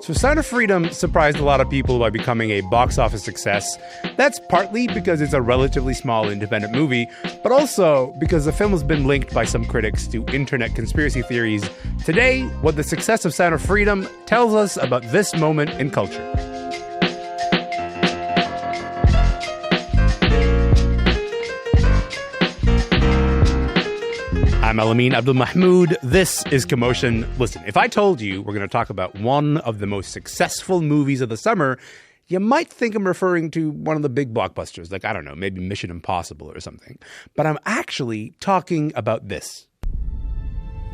So Sound of Freedom surprised a lot of people by becoming a box office success. That's partly because it's a relatively small independent movie, but also because the film has been linked by some critics to internet conspiracy theories. Today, what the success of Sound of Freedom tells us about this moment in culture. I'm Elamin Abdelmahmoud. This is Commotion. Listen, if I told you we're going to talk about one of the most successful movies of the summer, you might think I'm referring to one of the big blockbusters, like, I don't know, maybe Mission Impossible or something. But I'm actually talking about this.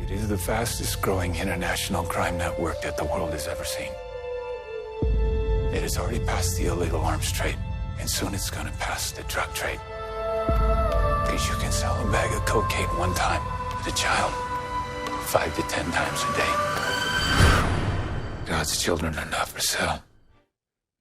It is the fastest growing international crime network that the world has ever seen. It has already passed the illegal arms trade, and soon it's going to pass the drug trade. Because you can sell a bag of cocaine one time to a child 5 to 10 times a day. God's children are not for sale.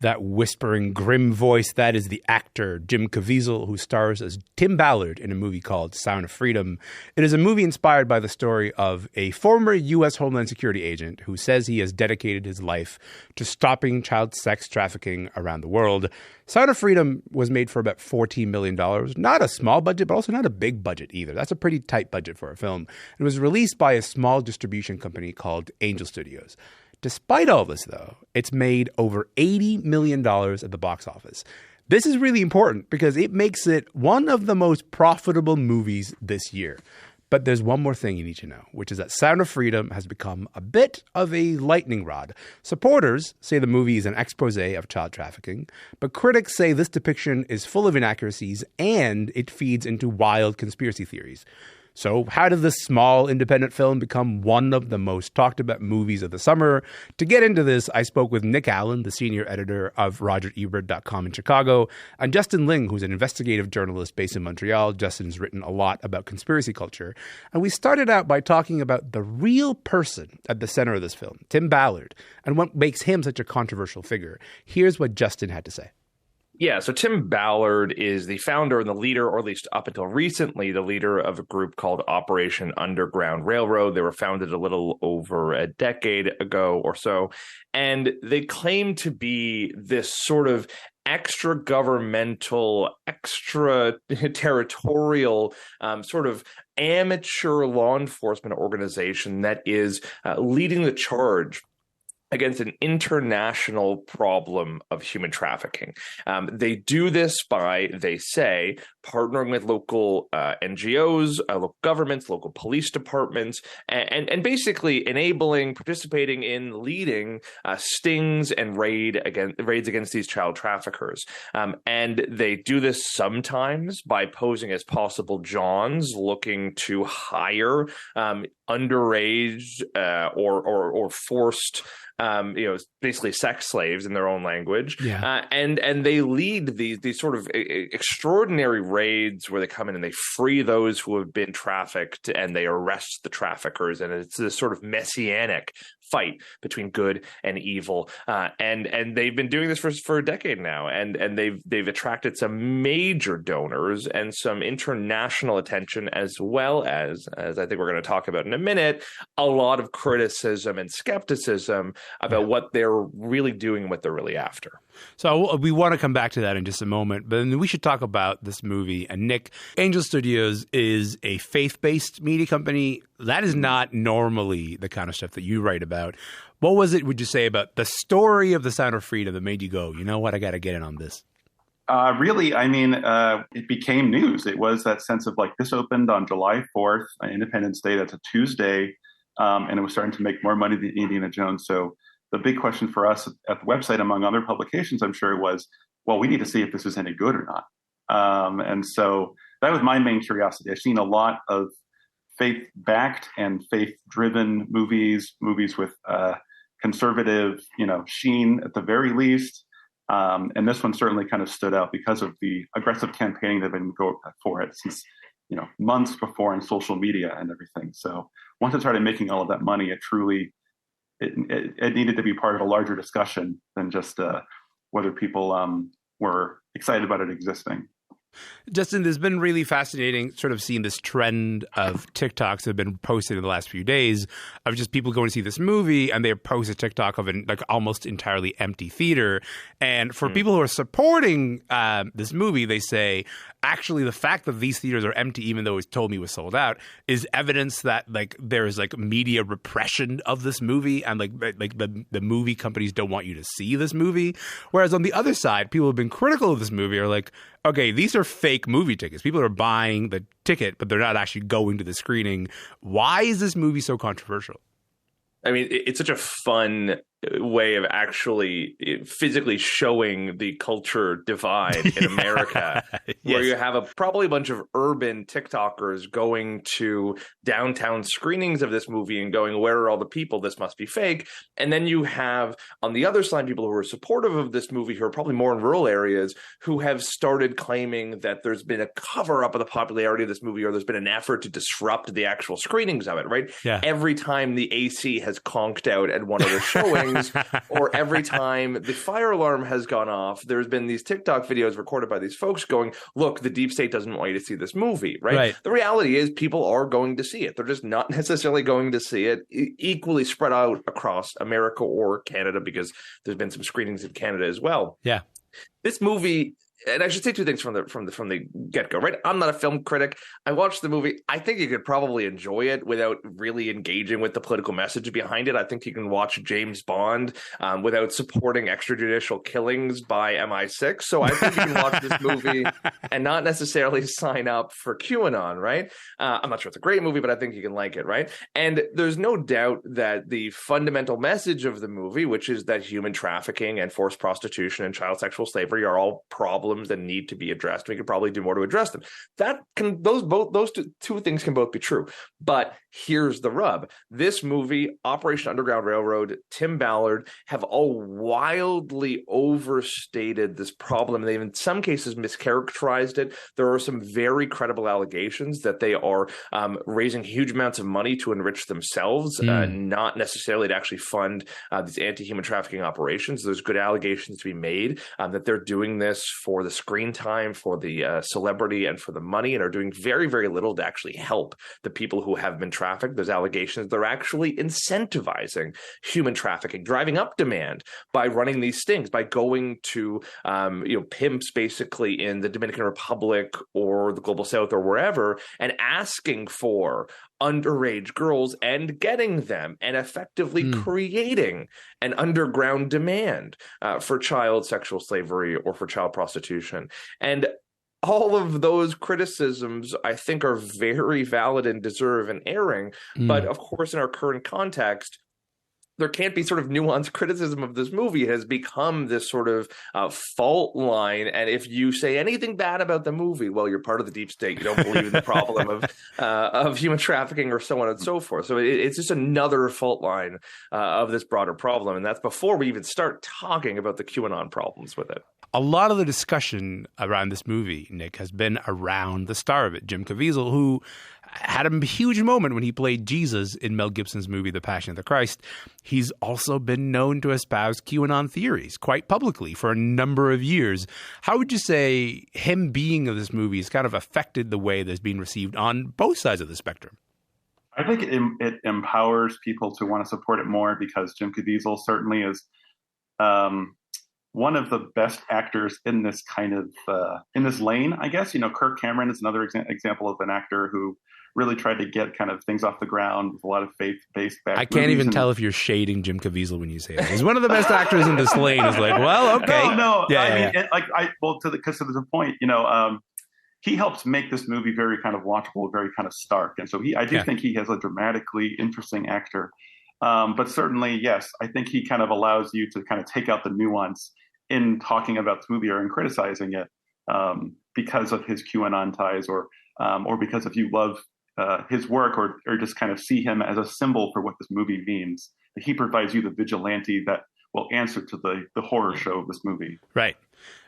That whispering, grim voice, that is the actor Jim Caviezel, who stars as Tim Ballard in a movie called Sound of Freedom. It is a movie inspired by the story of a former U.S. Homeland Security agent who says he has dedicated his life to stopping child sex trafficking around the world. Sound of Freedom was made for about $14 million. Not a small budget, but also not a big budget either. That's a pretty tight budget for a film. It was released by a small distribution company called Angel Studios. Despite all this, though, it's made over $80 million at the box office. This is really important because it makes it one of the most profitable movies this year. But there's one more thing you need to know, which is that Sound of Freedom has become a bit of a lightning rod. Supporters say the movie is an expose of child trafficking, but critics say this depiction is full of inaccuracies and it feeds into wild conspiracy theories. So how did this small independent film become one of the most talked about movies of the summer? To get into this, I spoke with Nick Allen, the senior editor of RogerEbert.com in Chicago, and Justin Ling, who's an investigative journalist based in Montreal. Justin's written a lot about conspiracy culture. And we started out by talking about the real person at the center of this film, Tim Ballard, and what makes him such a controversial figure. Here's what Justin had to say. Yeah, so Tim Ballard is the founder and the leader, or at least up until recently, the leader of a group called Operation Underground Railroad. They were founded a little over a decade ago or so, and they claim to be this sort of extra-governmental, extra-territorial sort of amateur law enforcement organization that is leading the charge against an international problem of human trafficking. They do this by, they say, partnering with local NGOs, local governments, local police departments, and basically enabling, participating in, leading stings and raids against these child traffickers. And they do this sometimes by posing as possible Johns looking to hire underage or forced basically sex slaves in their own language. Yeah. And they lead these sort of extraordinary raids where they come in and they free those who have been trafficked and they arrest the traffickers. And it's this sort of messianic fight between good and evil. And they've been doing this for a decade now. And they've attracted some major donors and some international attention, as well as I think we're going to talk about in a minute, a lot of criticism and skepticism about what they're really doing and what they're really after. So we want to come back to that in just a moment, but then we should talk about this movie. And Nick, Angel Studios is a faith-based media company. That is not normally the kind of stuff that you write about. What was it, would you say, about the story of The Sound of Freedom that made you go, you know what, I got to get in on this? Really, I mean, it became news. It was that sense of like, this opened on July 4th, Independence Day. That's a Tuesday. And it was starting to make more money than Indiana Jones. So the big question for us at the website, among other publications, I'm sure, was, well, we need to see if this is any good or not. And so that was my main curiosity. I've seen a lot of faith-backed and faith-driven movies with conservative, sheen at the very least. And this one certainly kind of stood out because of the aggressive campaigning that had been going for it since, months before in social media and everything. So once it started making all of that money, it needed to be part of a larger discussion than just whether people were excited about it existing. Justin, there's been really fascinating sort of seeing this trend of TikToks that have been posted in the last few days of just people going to see this movie and they post a TikTok of an like almost entirely empty theater. And for people who are supporting this movie, they say, actually, the fact that these theaters are empty, even though it's told me it was sold out, is evidence that like there is like media repression of this movie and like the movie companies don't want you to see this movie. Whereas on the other side, people who have been critical of this movie are like, okay, these are fake movie tickets. People are buying the ticket, but they're not actually going to the screening. Why is this movie so controversial? I mean, it's such a fun way of actually physically showing the culture divide in America, where you have probably a bunch of urban TikTokers going to downtown screenings of this movie and going, where are all the people? This must be fake. And then you have on the other side people who are supportive of this movie, who are probably more in rural areas, who have started claiming that there's been a cover up of the popularity of this movie, or there's been an effort to disrupt the actual screenings of it, right? Yeah. Every time the AC has conked out at one of the showings, or every time the fire alarm has gone off, there's been these TikTok videos recorded by these folks going, look, the deep state doesn't want you to see this movie, right? The reality is people are going to see it. They're just not necessarily going to see it equally spread out across America or Canada, because there's been some screenings in Canada as well. Yeah. This movie, and I should say two things from the get-go, right? I'm not a film critic. I watched the movie. I think you could probably enjoy it without really engaging with the political message behind it. I think you can watch James Bond without supporting extrajudicial killings by MI6. So I think you can watch this movie and not necessarily sign up for QAnon, right? I'm not sure it's a great movie, but I think you can like it, right? And there's no doubt that the fundamental message of the movie, which is that human trafficking and forced prostitution and child sexual slavery are all problems that need to be addressed. We could probably do more to address them. Those two things can both be true. But here's the rub. This movie, Operation Underground Railroad, Tim Ballard have all wildly overstated this problem. They've in some cases mischaracterized it. There are some very credible allegations that they are raising huge amounts of money to enrich themselves, not necessarily to actually fund these anti-human trafficking operations. There's good allegations to be made that they're doing this for the screen time, for the celebrity, and for the money, and are doing very, very little to actually help the people who have been trafficked. There's allegations they're actually incentivizing human trafficking, driving up demand by running these stings, by going to pimps basically in the Dominican Republic or the Global South or wherever, and asking for underage girls and getting them, and effectively creating an underground demand for child sexual slavery or for child prostitution. And all of those criticisms, I think, are very valid and deserve an airing. But of course, in our current context, there can't be sort of nuanced criticism of this movie. It has become this sort of fault line. And if you say anything bad about the movie, well, you're part of the deep state. You don't believe in the problem of human trafficking or so on and so forth. So it's just another fault line of this broader problem. And that's before we even start talking about the QAnon problems with it. A lot of the discussion around this movie, Nick, has been around the star of it, Jim Caviezel, who had a huge moment when he played Jesus in Mel Gibson's movie, The Passion of the Christ. He's also been known to espouse QAnon theories quite publicly for a number of years. How would you say him being in this movie has kind of affected the way that's been received on both sides of the spectrum? I think it empowers people to want to support it more, because Jim Caviezel certainly is one of the best actors in this kind of in this lane, I guess. Kirk Cameron is another example of an actor who really tried to get kind of things off the ground with a lot of faith-based back. I can't even tell if you're shading Jim Caviezel when you say that. He's one of the best actors in this lane. Is like, well, okay, no. To the point, he helps make this movie very kind of watchable, very kind of stark, and so I do think he has a dramatically interesting actor. But certainly, yes, I think he kind of allows you to kind of take out the nuance in talking about this movie or in criticizing it because of his QAnon ties, or because if you love his work, or just kind of see him as a symbol for what this movie means. He provides you the vigilante that will answer to the horror show of this movie. Right.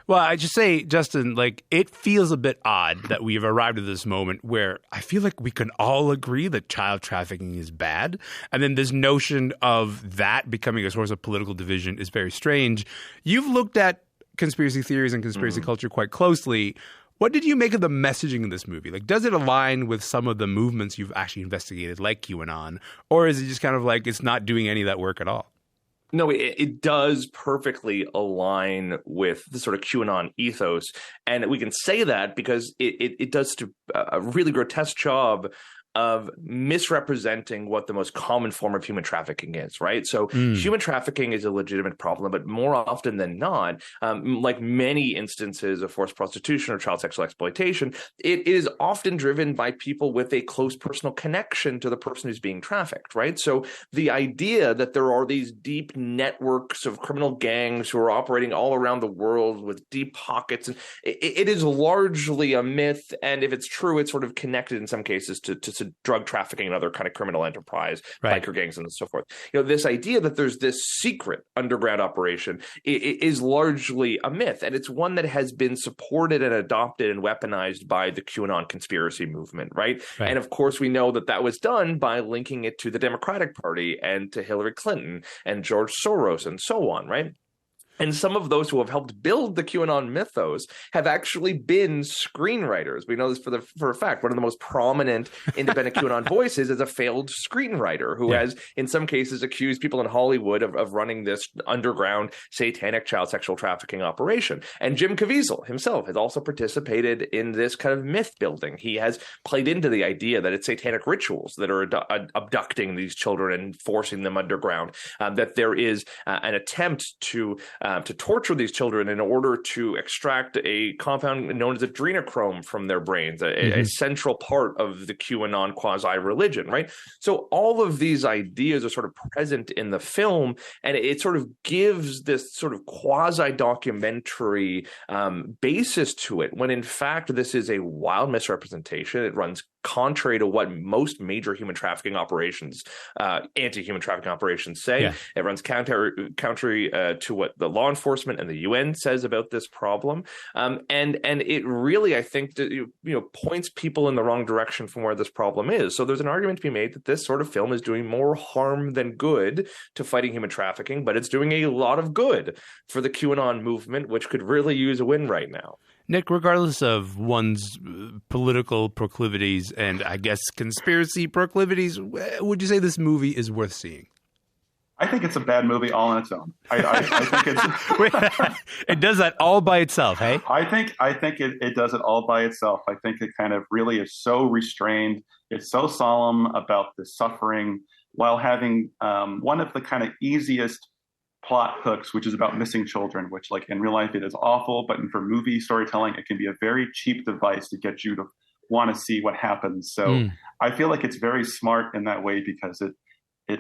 Well, I just say, Justin, it feels a bit odd that we have arrived at this moment where I feel like we can all agree that child trafficking is bad. And then this notion of that becoming a source of political division is very strange. You've looked at conspiracy theories and conspiracy culture quite closely. What did you make of the messaging in this movie? Like, does it align with some of the movements you've actually investigated, like QAnon? Or is it just kind of like it's not doing any of that work at all? No, it does perfectly align with the sort of QAnon ethos. And we can say that because it does a really grotesque job of misrepresenting what the most common form of human trafficking is, right? So human trafficking is a legitimate problem, but more often than not, like many instances of forced prostitution or child sexual exploitation, it is often driven by people with a close personal connection to the person who's being trafficked, right? So the idea that there are these deep networks of criminal gangs who are operating all around the world with deep pockets, and it is largely a myth. And if it's true, it's sort of connected in some cases to drug trafficking and other kind of criminal enterprise, biker gangs and so forth. This idea that there's this secret underground operation is largely a myth, and it's one that has been supported and adopted and weaponized by the QAnon conspiracy movement, right? And of course, we know that was done by linking it to the Democratic Party and to Hillary Clinton and George Soros and so on, right? And some of those who have helped build the QAnon mythos have actually been screenwriters. We know this for a fact. One of the most prominent independent QAnon voices is a failed screenwriter who has, in some cases, accused people in Hollywood of running this underground satanic child sexual trafficking operation. And Jim Caviezel himself has also participated in this kind of myth building. He has played into the idea that it's satanic rituals that are abducting these children and forcing them underground, that there is an attempt to torture these children in order to extract a compound known as adrenochrome from their brains, a central part of the QAnon quasi-religion, right? So all of these ideas are sort of present in the film, and it sort of gives this sort of quasi-documentary basis to it, when in fact this is a wild misrepresentation. It runs contrary to what most major human trafficking operations, anti-human trafficking operations say. It runs counter to what the law enforcement and the UN says about this problem. And it really, I think, points people in the wrong direction from where this problem is. So there's an argument to be made that this sort of film is doing more harm than good to fighting human trafficking, but it's doing a lot of good for the QAnon movement, which could really use a win right now. Nick, regardless of one's political proclivities and, I guess, conspiracy proclivities, would you say this movie is worth seeing? I think it's a bad movie all on its own. I think it's it does that all by itself, hey? I think it does it all by itself. I think it kind of really is so restrained. It's so solemn about the suffering, while having one of the kind of easiest plot hooks, which is about missing children, which, like, in real life it is awful, but for movie storytelling it can be a very cheap device to get you to want to see what happens. So I feel like it's very smart in that way, because it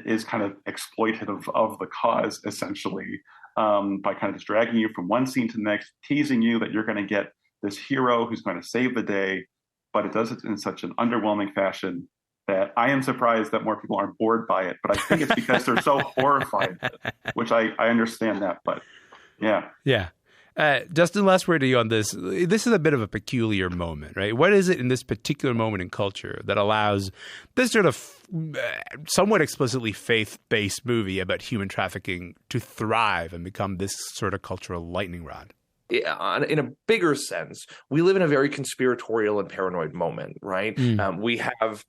is kind of exploitative of the cause, essentially, by kind of just dragging you from one scene to the next, teasing you that you're going to get this hero who's going to save the day, but it does it in such an underwhelming fashion that I am surprised that more people aren't bored by it. But I think it's because they're so horrified, which I understand that. But yeah. Yeah. Justin, last word to you on this. This is a bit of a peculiar moment, right? What is it in this particular moment in culture that allows this sort of somewhat explicitly faith-based movie about human trafficking to thrive and become this sort of cultural lightning rod? In a bigger sense, we live in a very conspiratorial and paranoid moment, right? We have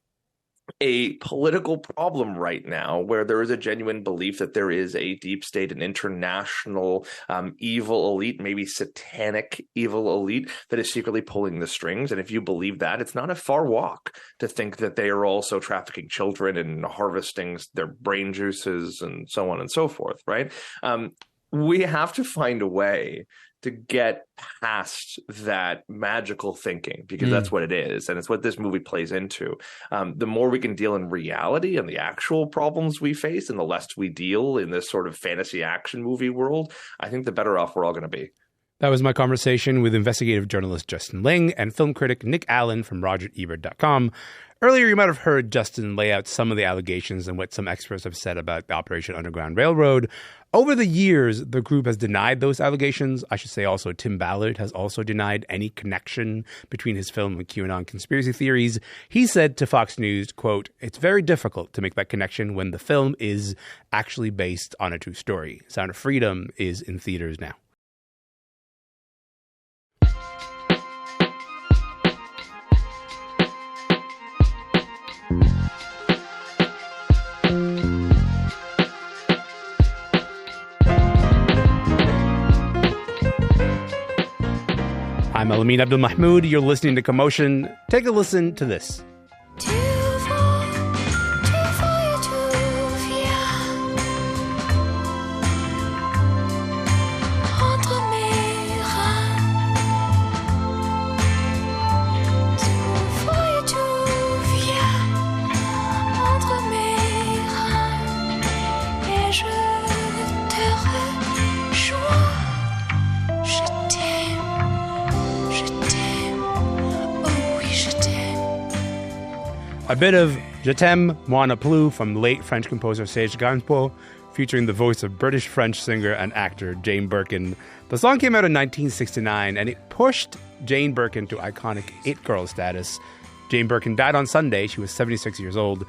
a political problem right now where there is a genuine belief that there is a deep state and international evil elite, maybe satanic evil elite, that is secretly pulling the strings. And if you believe that, it's not a far walk to think that they are also trafficking children and harvesting their brain juices and so on and so forth, right? We have to find a way to get past that magical thinking, because that's what it is. And it's what this movie plays into. The more we can deal in reality and the actual problems we face, and the less we deal in this sort of fantasy action movie world, I think the better off we're all going to be. That was my conversation with investigative journalist Justin Ling and film critic Nick Allen from RogerEbert.com. Earlier, you might have heard Justin lay out some of the allegations and what some experts have said about the Operation Underground Railroad. Over the years, the group has denied those allegations. I should say also Tim Ballard has also denied any connection between his film and QAnon conspiracy theories. He said to Fox News, quote, "It's very difficult to make that connection when the film is actually based on a true story." Sound of Freedom is in theaters now. I'm Elamin Abdelmahmoud. You're listening to Commotion. Take a listen to this. A bit of Je t'aime, moi non plus from late French composer Serge Gainsbourg, featuring the voice of British-French singer and actor Jane Birkin. The song came out in 1969, and it pushed Jane Birkin to iconic it-girl status. Jane Birkin died on Sunday. She was 76 years old.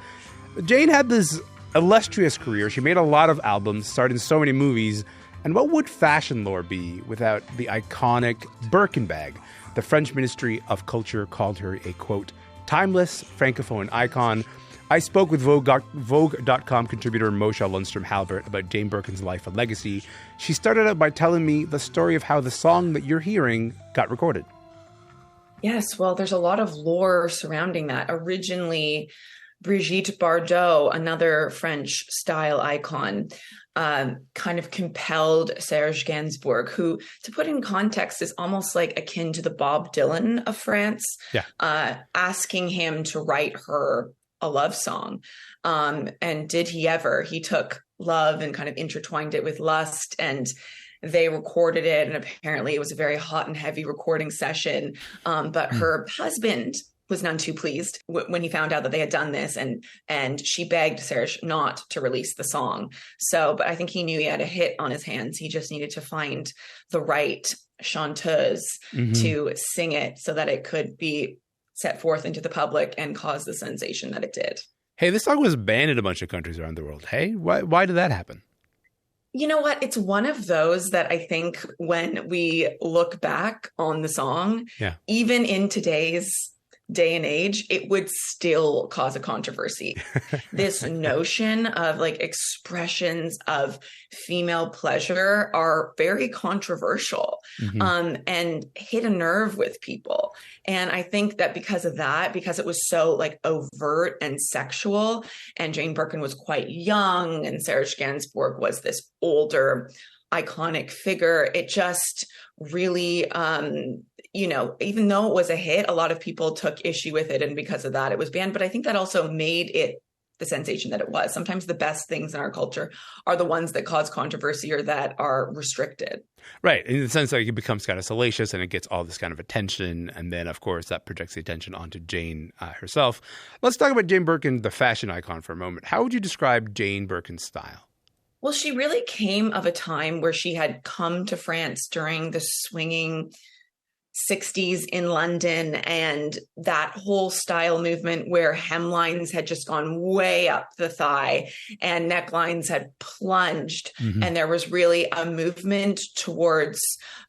Jane had this illustrious career. She made a lot of albums, starred in so many movies. And what would fashion lore be without the iconic Birkin bag? The French Ministry of Culture called her a, quote, timeless Francophone icon. I spoke with Vogue.com contributor Mosha Lundström Halbert about Jane Birkin's life and legacy. She started out by telling me the story of how the song that you're hearing got recorded. Yes, well, there's a lot of lore surrounding that. Originally, Brigitte Bardot, another French style icon, kind of compelled Serge Gainsbourg, who, to put in context, is almost like akin to the Bob Dylan of France, asking him to write her a love song. And did he ever? He took love and kind of intertwined it with lust, and they recorded it. And apparently it was a very hot and heavy recording session. But her husband was none too pleased when he found out that they had done this, and she begged Serge not to release the song. But I think he knew he had a hit on his hands. He just needed to find the right chanteuse to sing it so that it could be set forth into the public and cause the sensation that it did. Hey, this song was banned in a bunch of countries around the world. Hey, why did that happen? You know what? It's one of those that I think when we look back on the song, even in today's day and age, it would still cause a controversy. This notion of like expressions of female pleasure are very controversial and hit a nerve with people. And I think that because of that, because it was so like overt and sexual, and Jane Birkin was quite young and Serge Gainsbourg was this older iconic figure, it just really, even though it was a hit, a lot of people took issue with it. And because of that, it was banned. But I think that also made it the sensation that it was. Sometimes the best things in our culture are the ones that cause controversy or that are restricted. Right. In the sense that it becomes kind of salacious and it gets all this kind of attention. And then, of course, that projects the attention onto Jane herself. Let's talk about Jane Birkin, the fashion icon, for a moment. How would you describe Jane Birkin's style? Well, she really came of a time where she had come to France during the swinging 60s in London, and that whole style movement where hemlines had just gone way up the thigh and necklines had plunged. And there was really a movement towards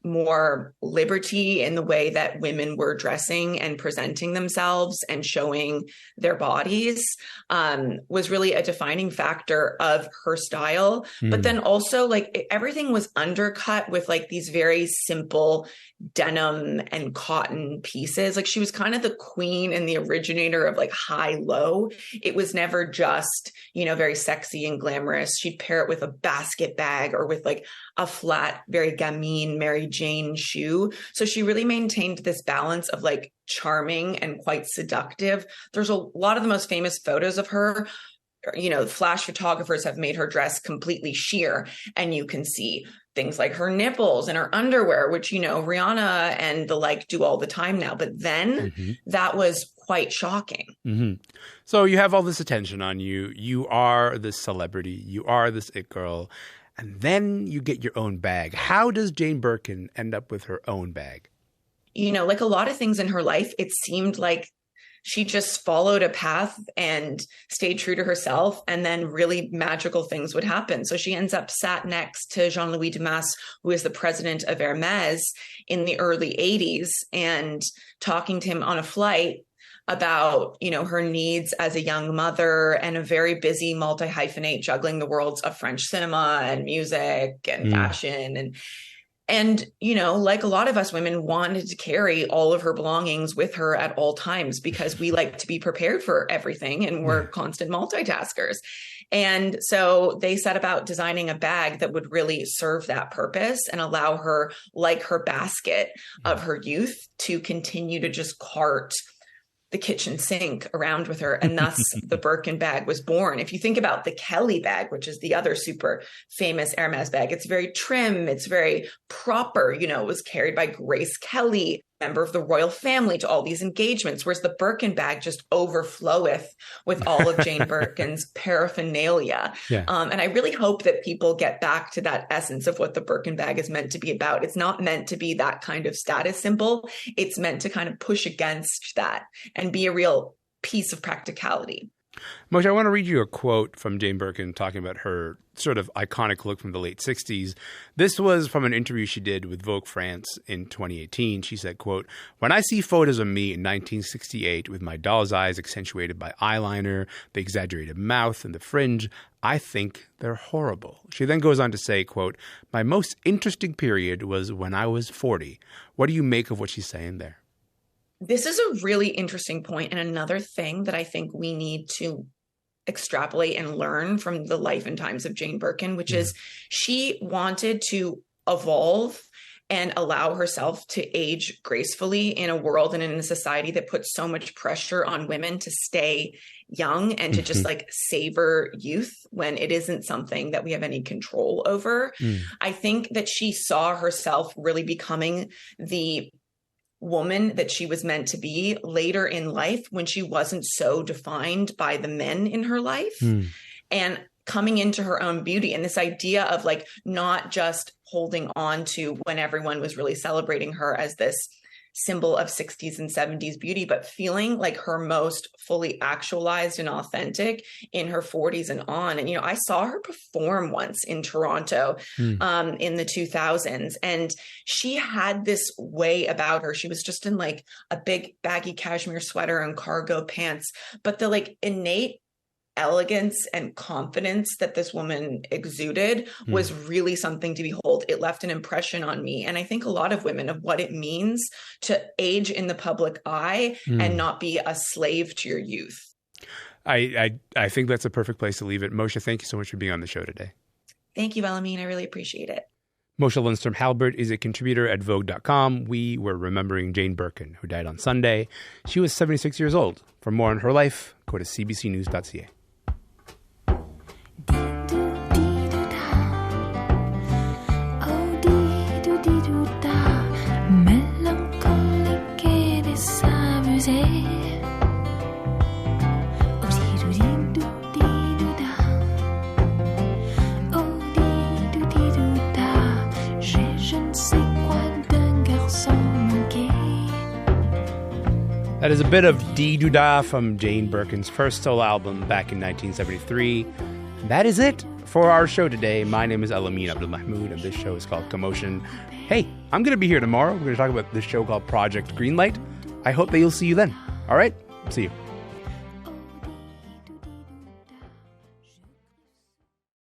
more liberty in the way that women were dressing and presenting themselves and showing their bodies, was really a defining factor of her style. But then also like everything was undercut with like these very simple denim and cotton pieces. Like she was kind of the queen and the originator of like high-low. It was never just, very sexy and glamorous. She'd pair it with a basket bag or with like a flat, very gamine Mary Jane shoe. So she really maintained this balance of like charming and quite seductive. There's a lot of the most famous photos of her. Flash photographers have made her dress completely sheer, and you can see things like her nipples and her underwear, which, Rihanna and the like do all the time now. But then that was quite shocking. So you have all this attention on you. You are this celebrity. You are this it girl. And then you get your own bag. How does Jane Birkin end up with her own bag? Like a lot of things in her life, it seemed like she just followed a path and stayed true to herself, and then really magical things would happen. So she ends up sat next to Jean-Louis Dumas, who is the president of Hermès in the early 80s, and talking to him on a flight about, her needs as a young mother and a very busy multi-hyphenate juggling the worlds of French cinema and music and fashion. And, you know, like a lot of us women, wanted to carry all of her belongings with her at all times because we like to be prepared for everything and we're constant multitaskers. And so they set about designing a bag that would really serve that purpose and allow her, like her basket of her youth, to continue to just cart the kitchen sink around with her. And thus the Birkin bag was born. If you think about the Kelly bag, which is the other super famous Hermes bag, it's very trim, it's very proper, you know, it was carried by Grace Kelly, member of the royal family, to all these engagements, whereas the Birkin bag just overfloweth with all of Jane Birkin's paraphernalia. Yeah. And I really hope that people get back to that essence of what the Birkin bag is meant to be about. It's not meant to be that kind of status symbol. It's meant to kind of push against that and be a real piece of practicality. Mosha, I want to read you a quote from Jane Birkin talking about her sort of iconic look from the late 60s. This was from an interview she did with Vogue France in 2018. She said, quote, "When I see photos of me in 1968 with my doll's eyes accentuated by eyeliner, the exaggerated mouth, and the fringe, I think they're horrible." She then goes on to say, quote, "My most interesting period was when I was 40. What do you make of what she's saying there? This is a really interesting point, and another thing that I think we need to extrapolate and learn from the life and times of Jane Birkin, which is she wanted to evolve and allow herself to age gracefully in a world and in a society that puts so much pressure on women to stay young and to just like savor youth when it isn't something that we have any control over. I think that she saw herself really becoming the woman that she was meant to be later in life when she wasn't so defined by the men in her life and coming into her own beauty. And this idea of like not just holding on to when everyone was really celebrating her as this symbol of 60s and 70s beauty, but feeling like her most fully actualized and authentic in her 40s and on. And, you know, I saw her perform once in Toronto in the 2000s, and she had this way about her. She was just in like a big baggy cashmere sweater and cargo pants, but the like innate elegance and confidence that this woman exuded was really something to behold. It left an impression on me. And I think a lot of women of what it means to age in the public eye and not be a slave to your youth. I think that's a perfect place to leave it. Mosha, thank you so much for being on the show today. Thank you, Elamin. I really appreciate it. Mosha Lundström Halbert is a contributor at Vogue.com. We were remembering Jane Birkin, who died on Sunday. She was 76 years old. For more on her life, go to cbcnews.ca. That is a bit of dee-doo-dah from Jane Birkin's first solo album back in 1973. That is it for our show today. My name is Elamin Abdelmahmoud, and this show is called Commotion. Hey, I'm going to be here tomorrow. We're going to talk about this show called Project Greenlight. I hope that you'll see you then. All right? See you.